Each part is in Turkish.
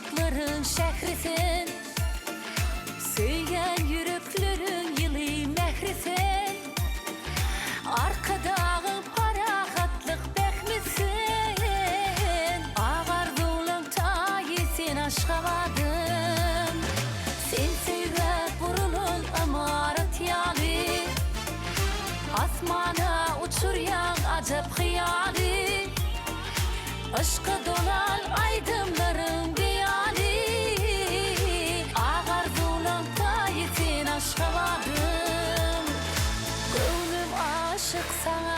aşıkların şehrisin, söyleyen yüreklerin yılı mehrisin. Arkadağın parahatlık bekmisin, ağarduğun tayisin aşkavadım. Sen sevip vurulun amaret yali, asmana uçuryan acep hıyali. Aşka dolan aydınların biyali, ağarduğun tayisin aşkavadım. Gönlüm aşık sana,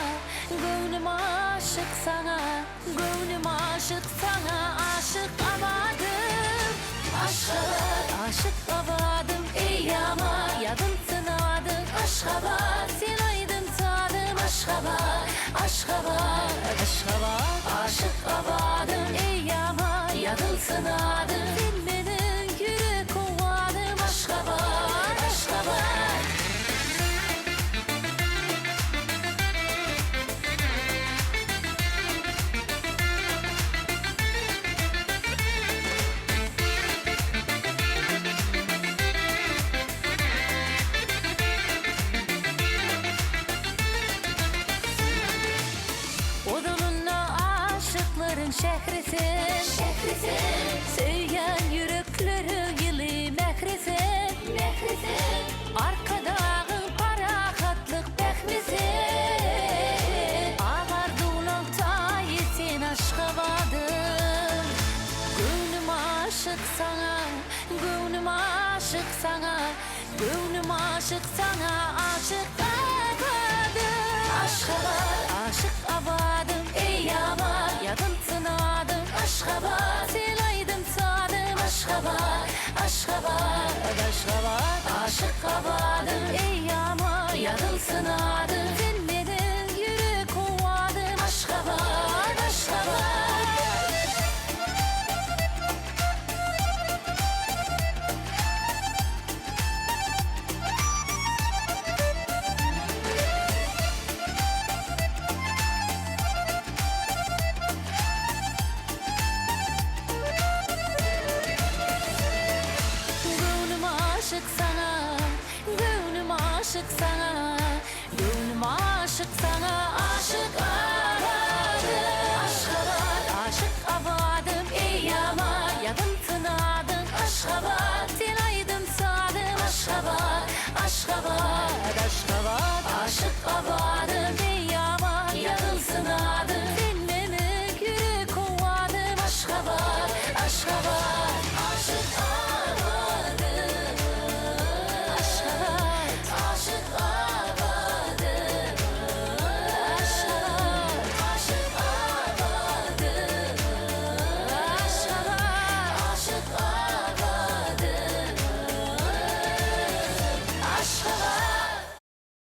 gönlüm aşık sana, gönlüm aşık sana, aşık avadım. Aşık avadım, ey yama yadım sınadım. Aşk ava, sen aydın sadım. Aşk ava, aşk ava, aşk ava. Aşık avadım, ey yama yadım sınadım. Sen benim yürek kovadım. Aşk ava, aşk ava. Şehrisin, söyleyen yüreklerin yılı mehrisin, arkadağın parahatlık bekmisin. Ağarduğun tayisin aşkavadım. Gönlüm aşık sana, gönlüm aşık sana, gönlüm aşık sana, aşık avadım. Aşık avadım, ey yama yadım sınadım. Aşk ava, sen aydın sadım. Aşk ava, aşk ava, aşk ava. Aşık avadım, ey yama yadım sınadım. Sen benim yürek kovadım. Aşk ava, aşk ava. Aşık sana, gönlüm aşık sana.